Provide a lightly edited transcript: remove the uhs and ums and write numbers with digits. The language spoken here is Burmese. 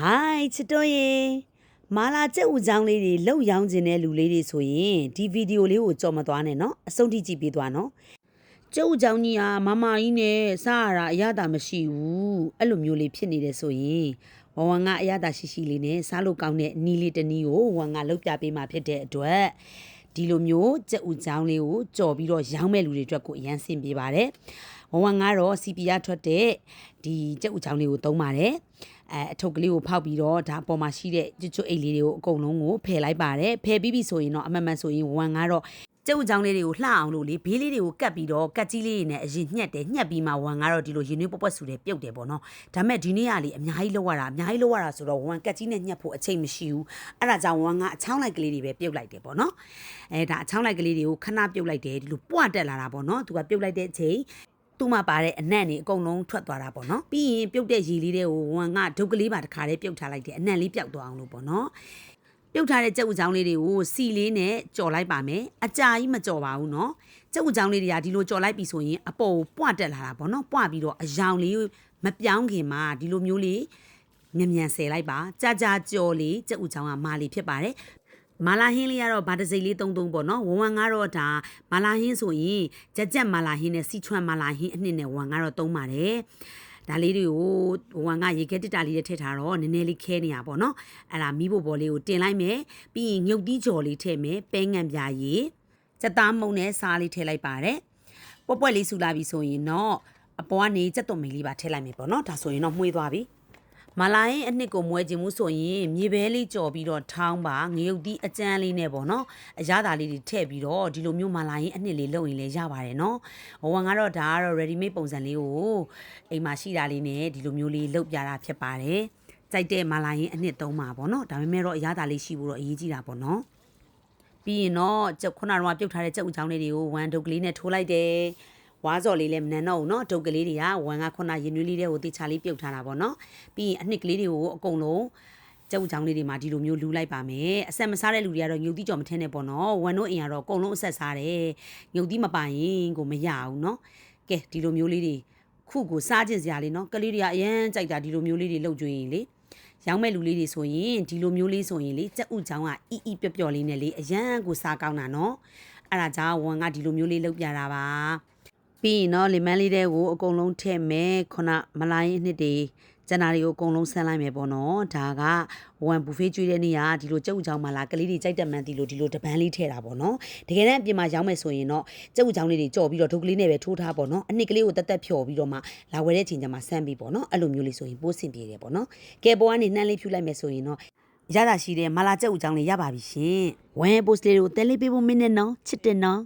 ဟိုင်းချစ်တော်ရေမာလာကျက်ဦးချောင်းလေးတွေလှုပ်ရောင်းခြင်းတဲ့လူလေးတွေဆိုရင်ဒီဗီဒီယိုလေးကိုကြော်မသွားနဲ့နော်အဆုံးထိကြည့်ပေးသွားနော်ကျက်ဦးချောင်းကြီးဟာမမကြီးနဲ့စားရတာအရသာမရှိဘူးအဲ့လိုမျိုးလေးဖြစ်နေတယ်ဆိုရင်ဝမ်ကအရသာရှိရှိလေးနဲ့စားလို့ကောင်းတဲ့နီးလေးတစ်နီးကိုဝမ်ကလှုပ်ပြပေးမှဖြစ်တဲ့အတွက်ဒီလိုမျိုးကျက်ဦးချောင်းလေးကိုကြော်ပြီးတော့ရောင်းမဲ့လူတွေအတွက်ကိုအရန်ဆင်ပေးပါတယ်ဝမ်ကတော့ CP ရထွက်တဲ့ဒီကျက်ဦးချောင်းလေးကိုသုံးပါတယ်အထုပ်ကလေးကိုဖောက်ပြီးတော့ဒါအပေါ်မှာရှိတဲ့ကျွတ်အိတ်လေးတွေကိုအကုန်လုံးကိုဖယ်လိုက်ပါတယ်ဖယ်ပြီးပြီဆိုရင်တော့အမှန်ဆိုရင်ဝမ်ကတော့ကျုပ်ချောင်းလေးတွေကိုလှအောင်လို့လေဘေးလေးတွေကိုကတ်ပြီးတော့ကတ်ကြီးလေးတွေနဲ့အရင်ညှက်တယ်ညှက်ပြီးမှဝမ်ကတော့ဒီလိုရင်နှွေးပွက်ပွက်ဆူတယ်ပြုတ်တယ်ပေါ့နော်ဒါမဲ့ဒီနေ့ကလေအများကြီးလောက်ရတာဆိုတော့ဝမ်ကတ်ကြီးနဲ့ညှက်ဖို့အချိန်မရှိဘူးအဲ့ဒါကြောင့်ဝမ်ကအချောင်းလိုက်ကလေးတွေပဲပြုတ်လိုက်တယ်ပေါ့နော်ဒါအချောင်းလိုက်ကလေးတွေကိုခဏပြုတ်လိုက်တယ်ဒီလိုပွားတက်လာတာပေါ့နော်သူကပြုတ်လိုက်တဲ့အချိန်သူ့မှာပါတဲ့အနံ့တွေအကုန်လုံးထွက်သွားတာပေါ့နော်ပြီးရင်ပြုတ်တဲ့ရေလေးတွေကိုဝမ်ကဒုတ်ကလေးပါတစ်ခါတည်းပြုတ်ထားလိုက်တယ်အနံ့လေးပျောက်သွားအောင်လို့ပေါ့နော်ပြုတ်ထားတဲ့ကြက်ဥချောင်းလေးတွေကိုစီလေးနဲ့ကြော်လိုက်ပါမယ်အကြာကြီးမကြော်ပါဘူးเนาะကြက်ဥချောင်းလေးတွေကဒီလိုကြော်လိုက်ပြီဆိုရင်အပေါ်ကိုပွားတက်လာတာပေါ့နော်ပွားပြီးတော့အယောင်လေးမပြောင်းခင်မှာဒီလိုမျိုးလေးမြန်ဆယ်လိုက်ပါကြာကြော်လေးကြက်ဥချောင်းကမာလီဖြစ်ပါတယ်မာလာဟင်းလေးကတော့ဗာတစိတ်လေးသုံးပေါ့နော်ဝမ်ကတော့ဒါမာလာဟင်းဆိုရင်ကြက်မာလာဟင်းနဲ့စီချွမ်မာလာဟင်းအနှစ်နဲ့ဝမ်ကတော့သုံးပါတယ်ဒါလေးတွေကိုဝမ်ကရေခဲတစ်တာလေးနဲ့ထည့်ထားတော့နည်းနည်းလေးခဲနေရပါတော့အဲ့ဒါမီးဖို့ဘော်လေးကိုတင်လိုက်မယ်ပြီးရင်ငုတ်တီးကြော်လေးထည့်မယ်ပဲငံပြာရည်စက်သားမုံနဲ့စားလေးထည့်လိုက်ပါတယ်ပွက်လေးဆူလာပြီဆိုရင်တော့အပေါ်ကနေစက်သွန်မိန်လေးပါထည့်လိုက်မယ်ပေါ့နော်ဒါဆိုရင်တော့မှုေးသွားပြီမာလာရင်အနှစ်ကိုမွဲခြင်းမှုဆိုရင်မြေပဲလေးကြော်ပြီးတော့ထောင်းပါငရုတ်တီးအကျန်းလေးနဲ့ပေါ့နော်အရသာလေးတွေထည့်ပြီးတော့ဒီလိုမျိုးမာလာရင်အနှစ်လေးလုပ်ရင်လည်းရပါတယ်နော်ဝမ်ကတော့ဒါကတော့ ready made ပုံစံလေးကိုအိမ်မှာရှိတာလေးနဲ့ဒီလိုမျိုးလေးလုပ်ပြတာဖြစ်ပါတယ်ကြိုက်တဲ့မာလာရင်အနှစ်သုံးပါပေါ့နော်ဒါပေမဲ့တော့အရသာလေးရှိဖို့တော့အရေးကြီးတာပေါ့နော်ပြီးရင်တော့ခုနကတော့ပြုတ်ထားတဲ့ကြက်ဥချောင်းလေးတွေကိုဝမ်ဒုတ်ကလေးနဲ့ထိုးလိုက်တယ်ဝါးစော်လေးလည်းမနန်တော့ဘူးเนาะဒုတ်ကလေးတွေကဝမ်ကခုနရင်နွေးလေးတွေကိုတေချာလေးပြုတ်ထားတာပေါ့เนาะပြီးရင်အနှစ်ကလေးတွေကိုအကုန်လုံးကျုပ်ချောင်းလေးတွေမှာဒီလိုမျိုးလူလိုက်ပါမယ်အဆက်မစားတဲ့လူတွေကတော့ညုတ်တိကြော်မထင်းနဲ့ပေါ့နော်ဝမ်တို့အင်ကတော့အကုန်လုံးအဆက်စားတယ်ညုတ်တိမပိုင်ရင်ကိုမရဘူးเนาะကဲဒီလိုမျိုးလေးတွေခုကိုစားကျင်စရာလေးเนาะကလေးတွေကအရန်ကြိုက်တာဒီလိုမျိုးလေးတွေလှုပ်ကြွေးရင်လေရောင်းမဲ့လူလေးတွေဆိုရင်ဒီလိုမျိုးလေးဆိုရင်လေကြက်ဥချောင်းကအီပျော့လေးနဲ့လေအရန်ကိုစားကောင်းတာเนาะအဲ့ဒါကြောင့်ဝမ်ကဒီလိုမျိုးလေးလှုပ်ပြတာပါပြီးရင်တော့လီမန်လေးတွေကိုအကုန်လုံးထည့်မယ်ခုနမလာရင်နှစ်တွေကျန်တာတွေကိုအကုန်လုံးဆန်းလိုက်မယ်ပေါ့နော်ဒါကဝမ်ဘူဖေးကျွေးတဲ့နေ့ကဒီလိုကြက်ဥချောင်းမှလာကလေးတွေကြိုက်တဲ့မှန်ဒီလိုတပန်းလေးထည့်တာပေါ့နော်တကယ်တမ်းအပြင်မှာရောင်းမယ်ဆိုရင်တော့ကြက်ဥချောင်းလေးတွေကြော်ပြီးတော့ဒုတ်ကလေးနဲ့ပဲထိုးထားပေါ့နော်အနှစ်ကလေးကိုတက်ဖြော်ပြီးတော့မှလာဝယ်တဲ့ချိန်ကျမှဆန်းပြီးပေါ့နော်အဲ့လိုမျိုးလေးဆိုရင်ပိုးဆင်ပြေတယ်ပေါ့နော်ကဲပေါ်ကနေနှမ်းလေးဖြူလိုက်မယ်ဆိုရင်တော့ရတာရှိတဲ့မလာကြက်ဥချောင်းလေးရပါပြီရှင်ဝမ်ပိုစလေးကိုတဲလေးပေးဖို့မင်းနဲ့နော်ချစ်တယ်နော်